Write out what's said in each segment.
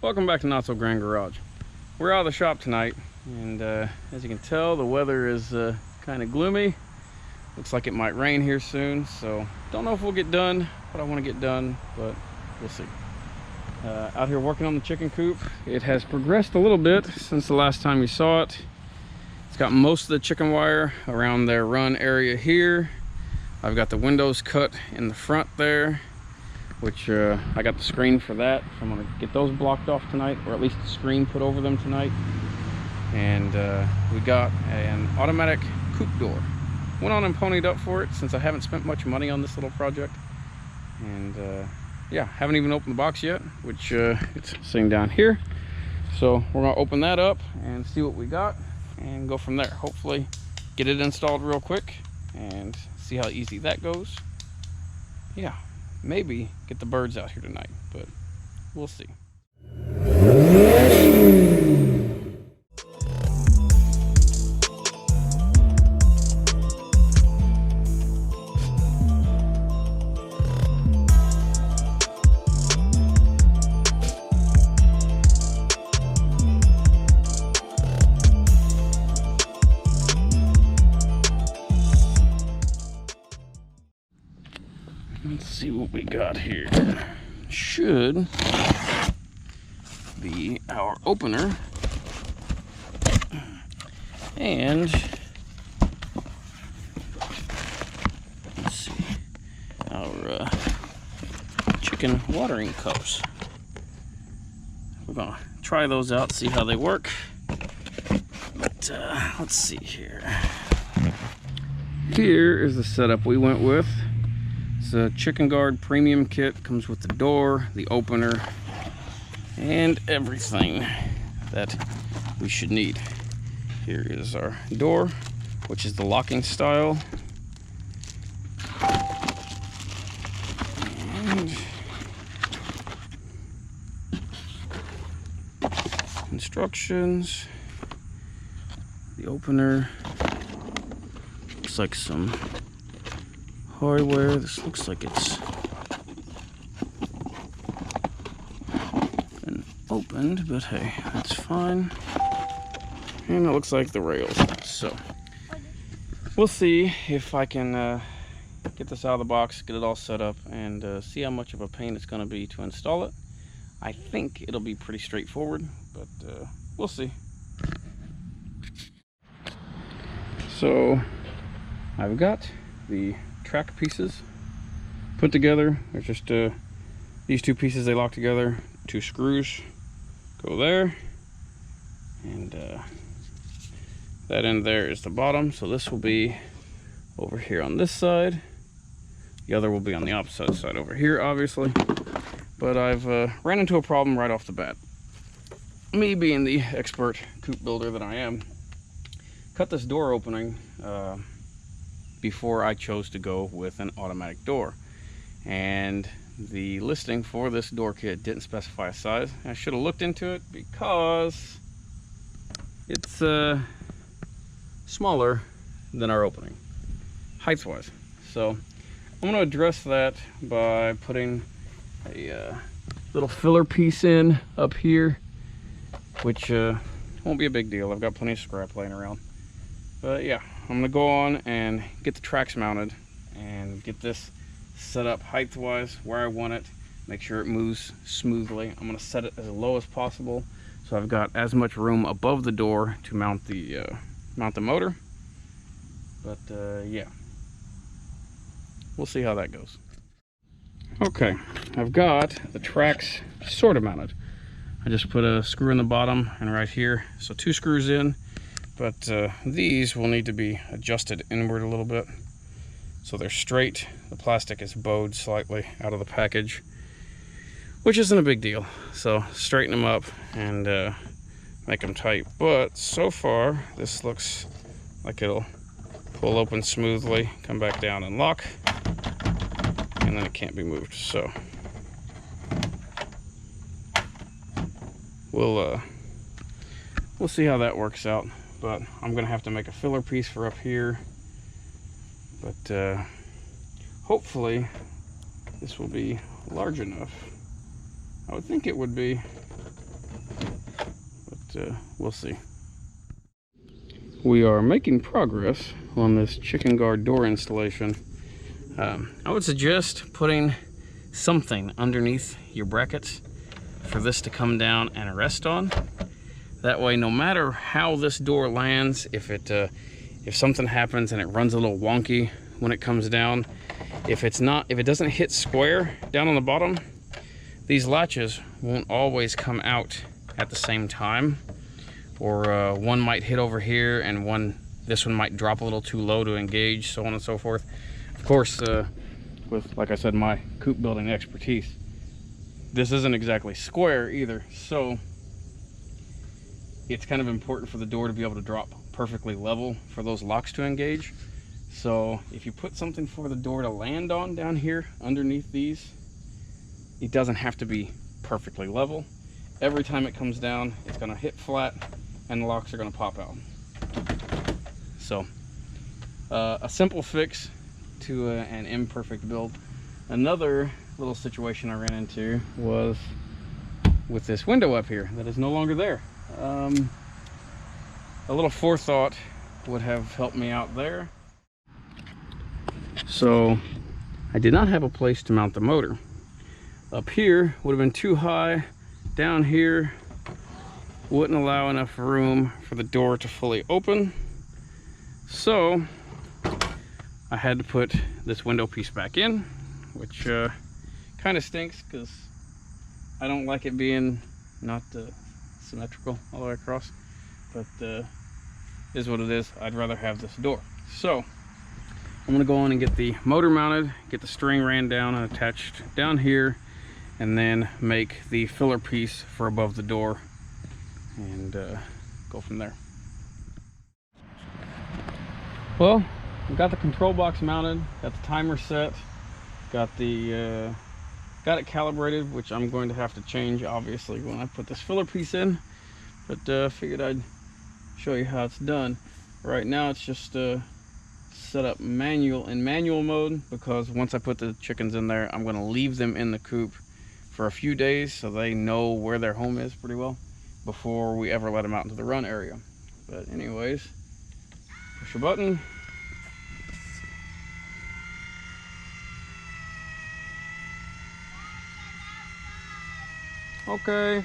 Welcome back to Not So Grand Garage. We're out of the shop tonight, and as you can tell, the weather is kind of gloomy. Looks like it might rain here soon, so don't know if we'll get done what I want to get done, but we'll see. Out here working on the chicken coop. It has progressed a little bit since the last time you saw it. It's got most of the chicken wire around their run area here. I've got the windows cut in the front there, which I got the screen for that. So I'm gonna get those blocked off tonight, or at least the screen put over them tonight. And we got an automatic coop door. Went on and ponied up for it since I haven't spent much money on this little project. And yeah, haven't even opened the box yet, which it's sitting down here. So we're gonna open that up and see what we got and go from there. Hopefully get it installed real quick and see how easy that goes. Yeah, maybe get the birds out here tonight, but we'll see. Let's see what we got here. Should be our opener and let's see, our chicken watering cups. We're gonna try those out, see how they work. But let's see here. Here is the setup we went with. It's a ChickenGuard premium kit. Comes with the door, the opener, and everything that we should need. Here is our door, which is the locking style. And instructions. The opener. Looks like some hardware. This looks like it's been opened, but hey, that's fine. And it looks like the rails. So we'll see if I can get this out of the box, get it all set up, and see how much of a pain it's going to be to install it. I think it'll be pretty straightforward, but we'll see. So I've got the track pieces put together. There's just these two pieces, they lock together. 2 screws go there, and that end there is the bottom. So this will be over here on this side. The other will be on the opposite side over here, obviously. But I've ran into a problem right off the bat. Me being the expert coop builder that I am, cut this door opening before I chose to go with an automatic door, and the listing for this door kit didn't specify a size. I should have looked into it because it's smaller than our opening height wise. So I'm going to address that by putting a little filler piece in up here, which won't be a big deal. I've got plenty of scrap laying around. But yeah, I'm gonna go on and get the tracks mounted and get this set up height-wise where I want it, make sure it moves smoothly. I'm gonna set it as low as possible so I've got as much room above the door to mount the motor. But yeah, we'll see how that goes. Okay, I've got the tracks sort of mounted. I just put a screw in the bottom and right here, so 2 screws in. But these will need to be adjusted inward a little bit so they're straight. The plastic is bowed slightly out of the package, which isn't a big deal. So straighten them up and make them tight. But so far, this looks like it'll pull open smoothly, come back down and lock, and then it can't be moved. So we'll see how that works out. But I'm gonna have to make a filler piece for up here. But hopefully this will be large enough. I would think it would be. we'll see. We are making progress on this ChickenGuard door installation. I would suggest putting something underneath your brackets for this to come down and rest on. That way, no matter how this door lands, if something happens and it runs a little wonky when it comes down, if it doesn't hit square down on the bottom, these latches won't always come out at the same time, or one might hit over here and this one might drop a little too low to engage, so on and so forth. Of course, with, like I said, my coop building expertise, this isn't exactly square either, so it's kind of important for the door to be able to drop perfectly level for those locks to engage. So if you put something for the door to land on down here underneath these, it doesn't have to be perfectly level. Every time it comes down, it's going to hit flat and the locks are going to pop out. So a simple fix to an imperfect build. Another little situation I ran into was with this window up here that is no longer there. A little forethought would have helped me out there. So I did not have a place to mount the motor. Up here would have been too high. Down here wouldn't allow enough room for the door to fully open. So I had to put this window piece back in, which kind of stinks because I don't like it being not symmetrical all the way across, but is what it is. I'd rather have this door. So I'm gonna go on and get the motor mounted, get the string ran down and attached down here, and then make the filler piece for above the door and go from there. Well, I've got the control box mounted, got the timer set, got it calibrated, which I'm going to have to change obviously when I put this filler piece in, but figured I'd show you how it's done. Right now it's just set up in manual mode, because once I put the chickens in there, I'm going to leave them in the coop for a few days so they know where their home is pretty well before we ever let them out into the run area. But anyways, push a button. Okay.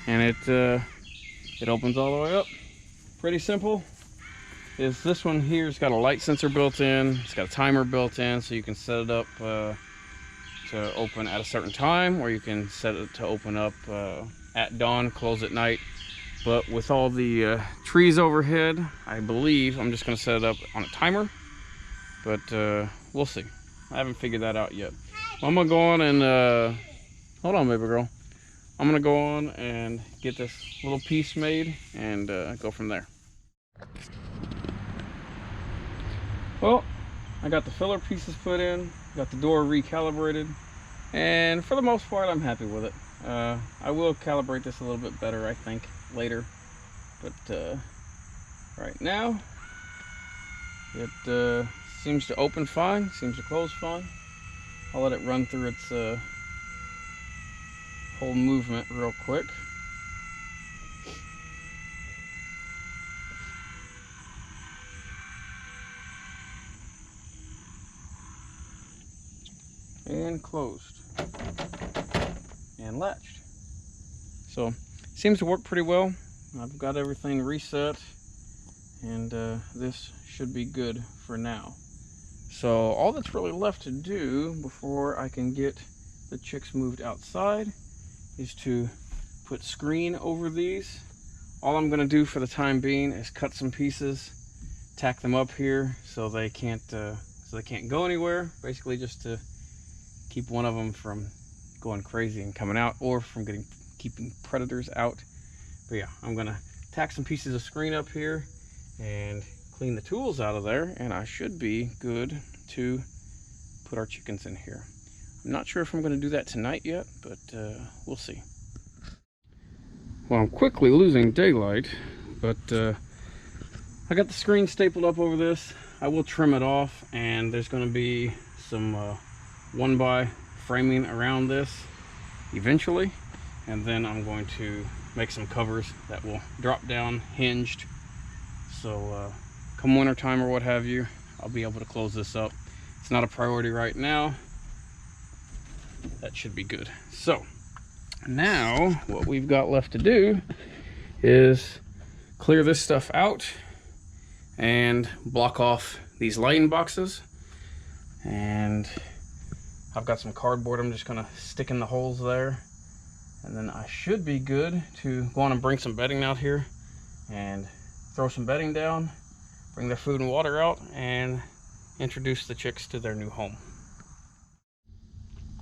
And it opens all the way up. Pretty simple. This one here's got a light sensor built in. It's got a timer built in, so you can set it up to open at a certain time, or you can set it to open up at dawn, close at night. But with all the trees overhead, I believe I'm just going to set it up on a timer, but we'll see. I haven't figured that out yet. I'm gonna go on and hold on, baby girl. I'm gonna go on and get this little piece made and go from there. Well, I got the filler pieces put in, got the door recalibrated, and for the most part I'm happy with it. I will calibrate this a little bit better, I think, later, but right now it seems to open fine, seems to close fine. I'll let it run through its whole movement real quick. And closed and latched. So seems to work pretty well. I've got everything reset, and this should be good for now. So all that's really left to do before I can get the chicks moved outside is to put screen over these. All I'm going to do for the time being is cut some pieces, tack them up here so they can't go anywhere, basically just to keep one of them from going crazy and coming out, or from keeping predators out. But yeah, I'm gonna tack some pieces of screen up here and clean the tools out of there, and I should be good to put our chickens in here. I'm not sure if I'm gonna do that tonight yet, but we'll see. Well, I'm quickly losing daylight, but I got the screen stapled up over this. I will trim it off, and there's going to be some 1x framing around this eventually, and then I'm going to make some covers that will drop down hinged, so come winter time or what have you, I'll be able to close this up. It's not a priority right now. That should be good. So now what we've got left to do is clear this stuff out and block off these lighting boxes. And I've got some cardboard I'm just gonna stick in the holes there, and then I should be good to go on and bring some bedding out here and throw some bedding down, bring their food and water out, and introduce the chicks to their new home.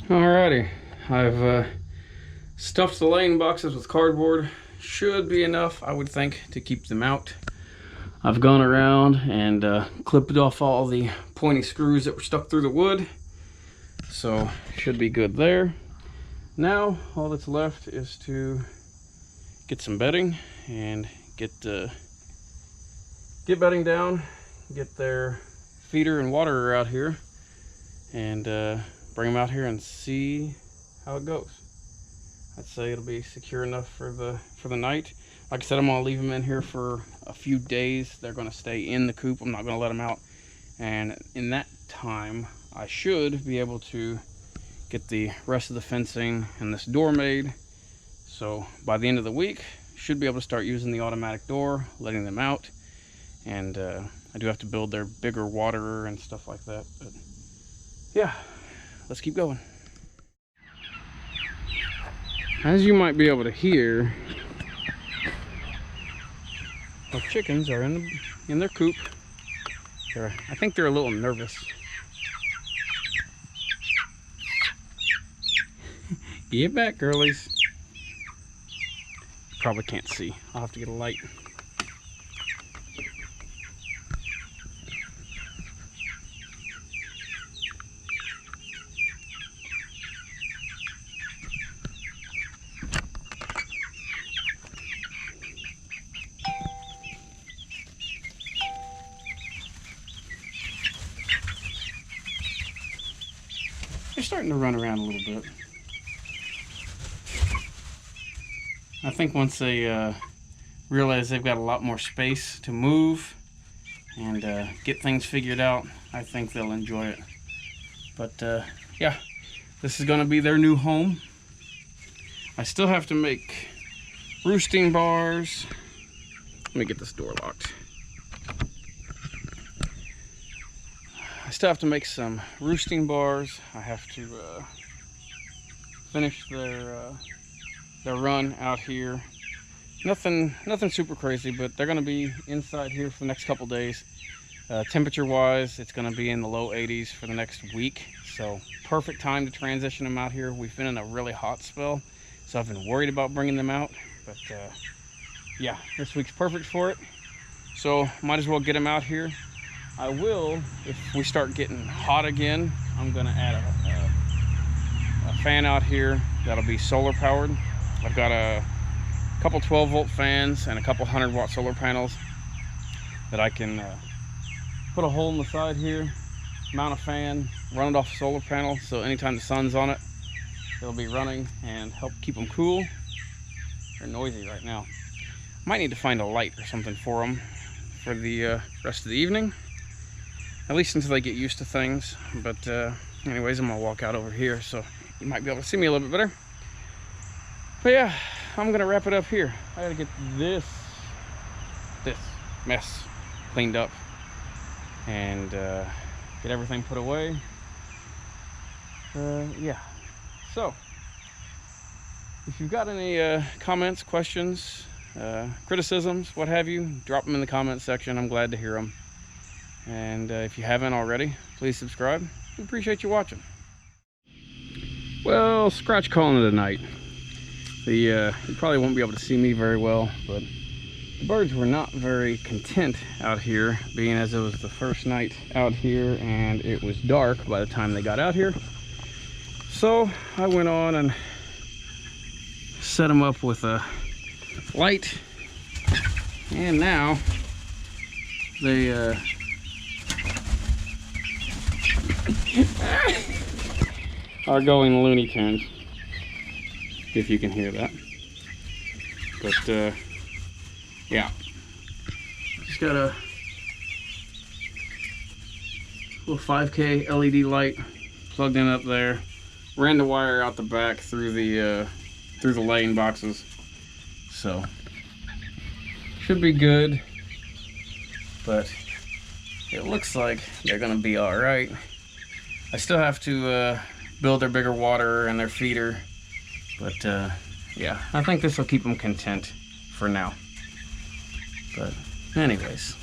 Alrighty, I've stuffed the laying boxes with cardboard. Should be enough, I would think, to keep them out. I've gone around and clipped off all the pointy screws that were stuck through the wood, so should be good there. Now all that's left is to get some bedding and get bedding down, get their feeder and waterer out here, and bring them out here and see how it goes. I'd say it'll be secure enough for the night. Like I said, I'm gonna leave them in here for a few days. They're gonna stay in the coop. I'm not gonna let them out, and in that time I should be able to get the rest of the fencing and this door made. So by the end of the week, should be able to start using the automatic door, letting them out. And I do have to build their bigger waterer and stuff like that, but yeah, let's keep going. As you might be able to hear, our chickens are in their coop. I think they're a little nervous. Get back, girlies. Probably can't see. I'll have to get a light. They're starting to run around a little bit. I think once they realize they've got a lot more space to move and get things figured out, I think they'll enjoy it. But yeah, this is going to be their new home. I still have to make roosting bars. Let me get this door locked. I still have to make some roosting bars. I have to finish their run out here. Nothing super crazy, but they're going to be inside here for the next couple days. Temperature wise, it's going to be in the low 80s for the next week, so perfect time to transition them out here. We've been in a really hot spell, so I've been worried about bringing them out, but yeah, this week's perfect for it, so might as well get them out here. I will, if we start getting hot again, I'm going to add a fan out here that'll be solar powered. I've got a couple 12-volt fans and a couple 100-watt solar panels that I can put a hole in the side here, mount a fan, run it off a solar panel, so anytime the sun's on it, it'll be running and help keep them cool. They're noisy right now. Might need to find a light or something for them for the rest of the evening, at least until they get used to things. But anyways, I'm gonna walk out over here so you might be able to see me a little bit better. But yeah, I'm gonna wrap it up here. I gotta get this mess cleaned up and get everything put away. Yeah, so if you've got any comments, questions, criticisms, what have you, drop them in the comment section. I'm glad to hear them. And if you haven't already, please subscribe. We appreciate you watching. Well, scratch calling it a night. You probably won't be able to see me very well, but the birds were not very content out here, being as it was the first night out here and it was dark by the time they got out here. So I went on and set them up with a light, and now they are going Looney Tunes, if you can hear that. But yeah, just got a little 5K LED light plugged in up there. Ran the wire out the back through the laying boxes, so should be good. But it looks like they're gonna be all right. I still have to build their bigger water and their feeder, but yeah, I think this will keep them content for now. But anyways.